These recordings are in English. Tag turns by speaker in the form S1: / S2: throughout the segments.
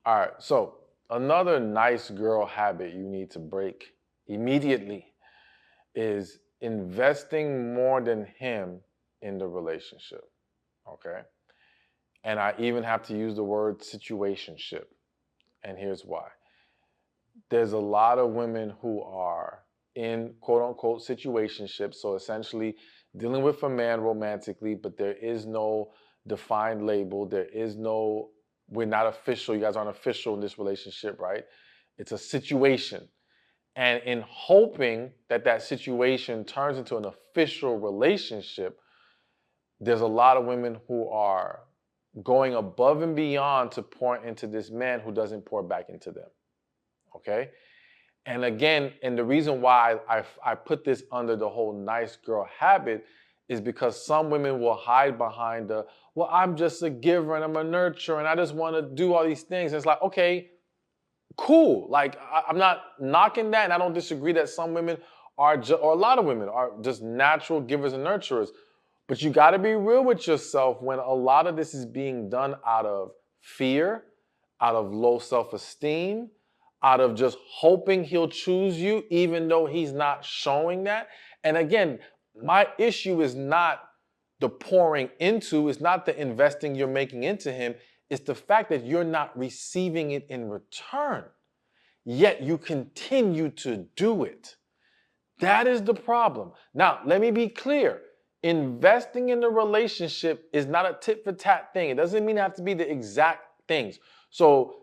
S1: All right. So another nice girl habit you need to break immediately is investing more than him in the relationship. Okay. And I even have to use the word situationship. And here's why. There's a lot of women who are in quote unquote situationships. So essentially dealing with a man romantically, but there is no defined label. There is no, we're not official. You guys aren't official in this relationship, right? It's a situation. And in hoping that that situation turns into an official relationship, there's a lot of women who are going above and beyond to pour into this man who doesn't pour back into them. Okay? And again, and the reason why I put this under the whole nice girl habit is because some women will hide behind the, well, I'm just a giver and I'm a nurturer and I just want to do all these things. And it's like, okay, cool. Like, I'm not knocking that, and I don't disagree that some women are, or a lot of women are just natural givers and nurturers. But you got to be real with yourself when a lot of this is being done out of fear, out of low self-esteem, out of just hoping he'll choose you, even though he's not showing that. And again, my issue is not the pouring into, it's not the investing you're making into him. It's the fact that you're not receiving it in return, yet you continue to do it. That is the problem. Now, let me be clear. Investing in the relationship is not a tit for tat thing. It doesn't mean it have to be the exact things. So,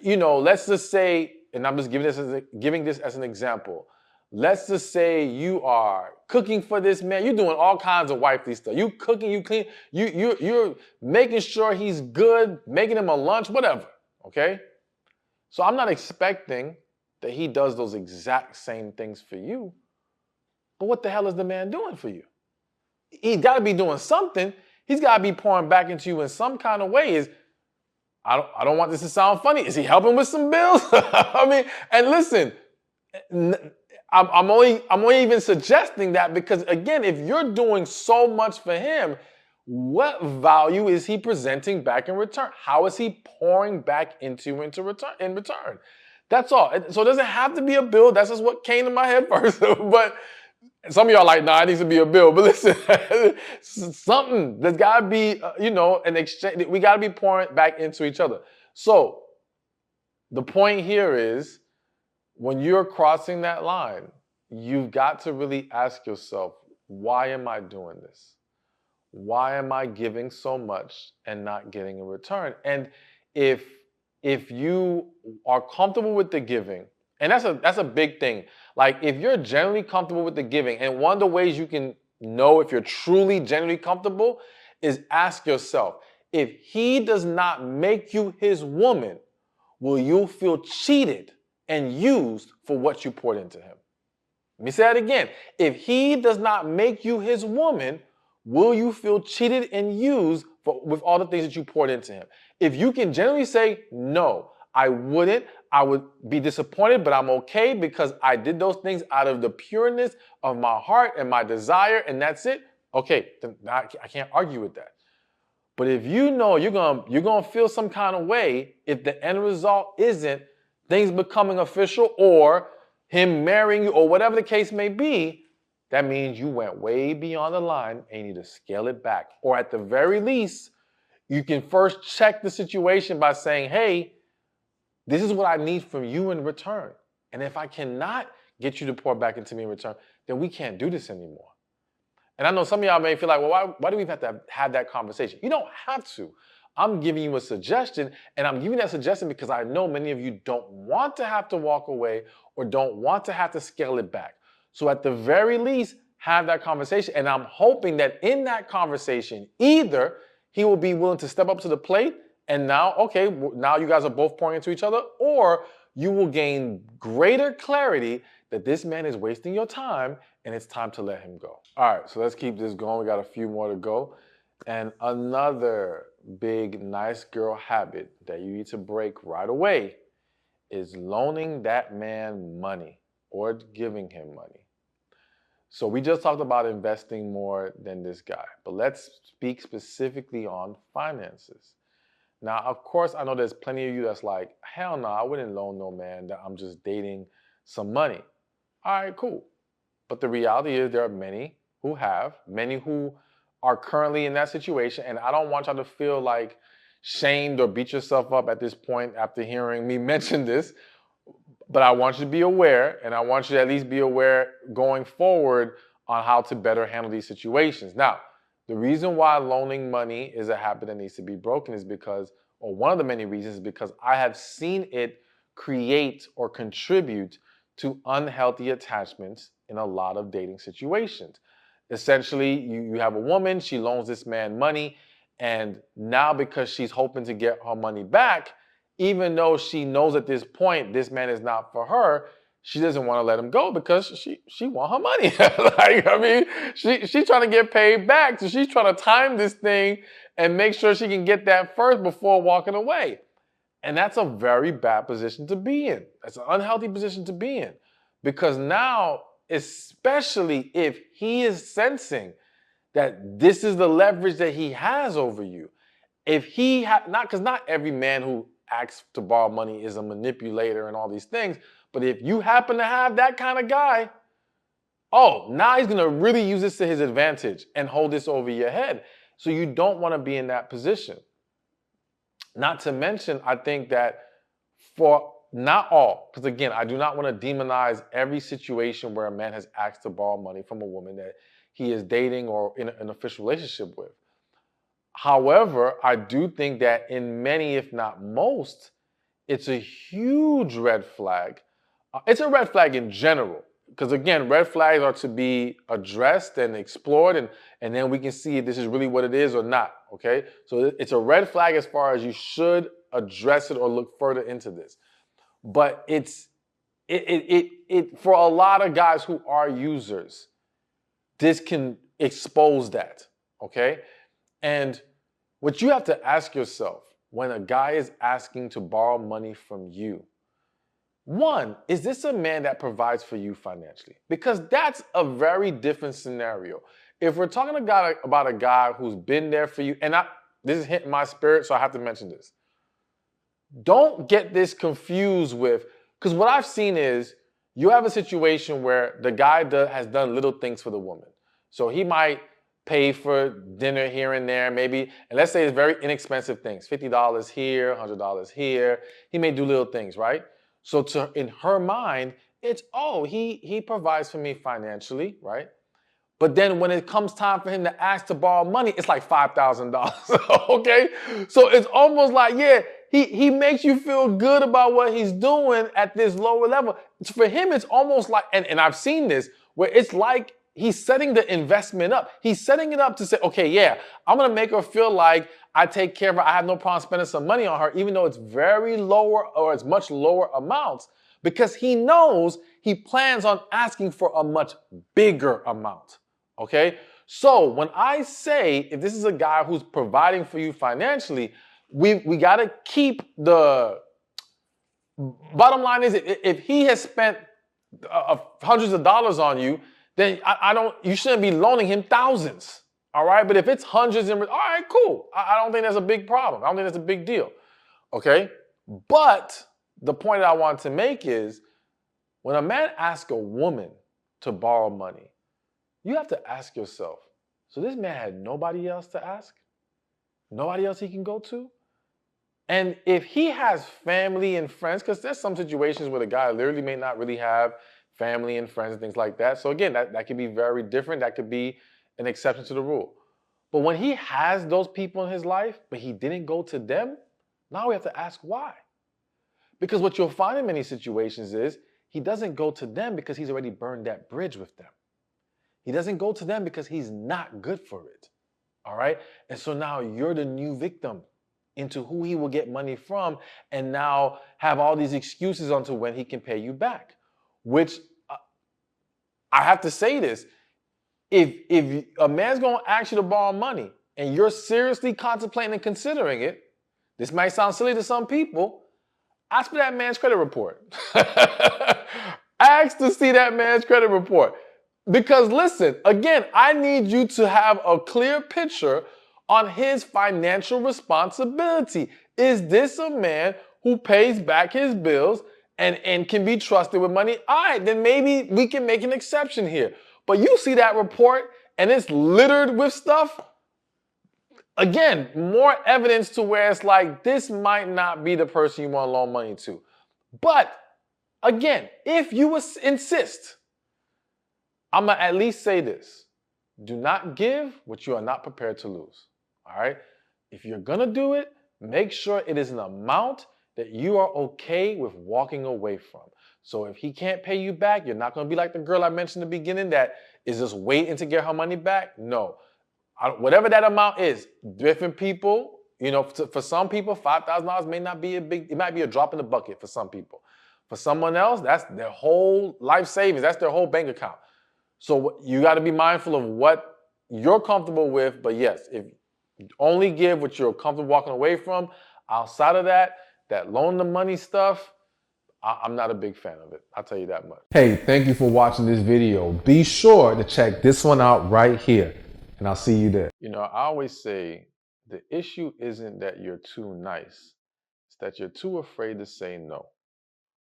S1: let's just say, and I'm just giving this as an example. Let's just say you are cooking for this man. You're doing all kinds of wifely stuff. You cooking, you clean, you're making sure he's good, making him a lunch, whatever. Okay? So I'm not expecting that he does those exact same things for you. But what the hell is the man doing for you? He's got to be doing something. He's got to be pouring back into you in some kind of way. I don't want this to sound funny. Is he helping with some bills? I mean, and listen, I'm only even suggesting that because again, if you're doing so much for him, what value is he presenting back in return? How is he pouring back into return? That's all. So it doesn't have to be a bill. That's just what came to my head first. But some of y'all like, nah, it needs to be a bill. But listen, something. There's got to be, an exchange. We got to be pouring back into each other. So the point here is when you're crossing that line, you've got to really ask yourself, why am I doing this? Why am I giving so much and not getting a return? And if you are comfortable with the giving, and that's a big thing. Like if you're generally comfortable with the giving, and one of the ways you can know if you're truly genuinely comfortable is ask yourself, if he does not make you his woman, will you feel cheated and used for what you poured into him? Let me say that again. If he does not make you his woman, will you feel cheated and used with all the things that you poured into him? If you can generally say, no, I wouldn't, I would be disappointed, but I'm okay because I did those things out of the pureness of my heart and my desire, and that's it, okay, then I can't argue with that. But if you know you're gonna feel some kind of way if the end result isn't things becoming official or him marrying you or whatever the case may be, that means you went way beyond the line and you need to scale it back. Or at the very least, you can first check the situation by saying, hey, this is what I need from you in return. And if I cannot get you to pour back into me in return, then we can't do this anymore. And I know some of y'all may feel like, well, why do we have to have that conversation? You don't have to. I'm giving you a suggestion, and I'm giving that suggestion because I know many of you don't want to have to walk away or don't want to have to scale it back. So at the very least, have that conversation. And I'm hoping that in that conversation, either he will be willing to step up to the plate and now, okay, now you guys are both pouring into each other, or you will gain greater clarity that this man is wasting your time and it's time to let him go. All right, so let's keep this going. We got a few more to go. And another big nice girl habit that you need to break right away is loaning that man money or giving him money. So we just talked about investing more than this guy, but let's speak specifically on finances. Now, of course, I know there's plenty of you that's like, hell no, I wouldn't loan no man that I'm just dating some money. All right, cool. But the reality is there are many who are currently in that situation. And I don't want y'all to feel like shamed or beat yourself up at this point after hearing me mention this. But I want you to be aware, and I want you to at least be aware going forward on how to better handle these situations. Now, the reason why loaning money is a habit that needs to be broken is because, or one of the many reasons is because I have seen it create or contribute to unhealthy attachments in a lot of dating situations. Essentially, you have a woman, she loans this man money, and now because she's hoping to get her money back, even though she knows at this point this man is not for her, she doesn't want to let him go because she want her money. Like, I mean, she's trying to get paid back. So she's trying to time this thing and make sure she can get that first before walking away. And that's a very bad position to be in. That's an unhealthy position to be in. Because now, especially if he is sensing that this is the leverage that he has over you, if he because not every man who asks to borrow money is a manipulator and all these things, but if you happen to have that kind of guy, oh, now he's gonna really use this to his advantage and hold this over your head. So you don't want to be in that position. Not to mention, I think that for not all, because again, I do not want to demonize every situation where a man has asked to borrow money from a woman that he is dating or in an official relationship with. However, I do think that in many, if not most, it's a huge red flag. It's a red flag in general, because again, red flags are to be addressed and explored, and then we can see if this is really what it is or not, okay? So it's a red flag as far as you should address it or look further into this. But it for a lot of guys who are users, this can expose that, okay? And what you have to ask yourself when a guy is asking to borrow money from you, one, is this a man that provides for you financially? Because that's a very different scenario. If we're talking about a guy who's been there for you, and this is hitting my spirit, so I have to mention this. Don't get this confused with, because what I've seen is you have a situation where the guy has done little things for the woman. So he might pay for dinner here and there, maybe, and let's say it's very inexpensive things, $50 here, $100 here. He may do little things, right? So in her mind, it's, oh, he provides for me financially, right? But then when it comes time for him to ask to borrow money, it's like $5,000, okay? So it's almost like, yeah, he makes you feel good about what he's doing at this lower level. For him, it's almost like, and I've seen this, where it's like he's setting the investment up. He's setting it up to say, okay, yeah, I'm going to make her feel like I take care of her. I have no problem spending some money on her, even though it's very lower or it's much lower amounts, because he knows he plans on asking for a much bigger amount, okay? So when I say, if this is a guy who's providing for you financially, we got to keep the bottom line is, if he has spent hundreds of dollars on you, then you shouldn't be loaning him thousands, all right? But if it's hundreds, all right, cool. I don't think that's a big problem. I don't think that's a big deal, okay? But the point that I want to make is, when a man asks a woman to borrow money, you have to ask yourself, so this man had nobody else to ask? Nobody else he can go to? And if he has family and friends, because there's some situations where the guy literally may not really have family and friends and things like that. So again, that could be very different. That could be an exception to the rule. But when he has those people in his life, but he didn't go to them, now we have to ask why. Because what you'll find in many situations is he doesn't go to them because he's already burned that bridge with them. He doesn't go to them because he's not good for it. All right? And so now you're the new victim into who he will get money from, and now have all these excuses onto when he can pay you back. Which, I have to say this, if a man's going to ask you to borrow money and you're seriously contemplating and considering it, this might sound silly to some people, ask for that man's credit report. Ask to see that man's credit report. Because listen, again, I need you to have a clear picture on his financial responsibility. Is this a man who pays back his bills and can be trusted with money? All right, then maybe we can make an exception here. But you see that report and it's littered with stuff. Again, more evidence to where it's like, this might not be the person you want to loan money to. But again, if you insist, I'm going to at least say this. Do not give what you are not prepared to lose. All right? If you're going to do it, make sure it is an amount that you are okay with walking away from. So if he can't pay you back, you're not going to be like the girl I mentioned in the beginning that is just waiting to get her money back. No. Whatever that amount is, different people, you know, for some people, $5,000 may not be it might be a drop in the bucket for some people. For someone else, that's their whole life savings. That's their whole bank account. So you got to be mindful of what you're comfortable with. But yes, if you only give what you're comfortable walking away from, outside of that loan the money stuff, I'm not a big fan of it. I'll tell you that much. Hey, thank you for watching this video. Be sure to check this one out right here, and I'll see you there. You know, I always say the issue isn't that you're too nice. It's that you're too afraid to say no.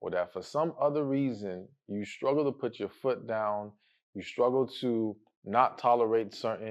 S1: Or that for some other reason, you struggle to put your foot down, you struggle to not tolerate certain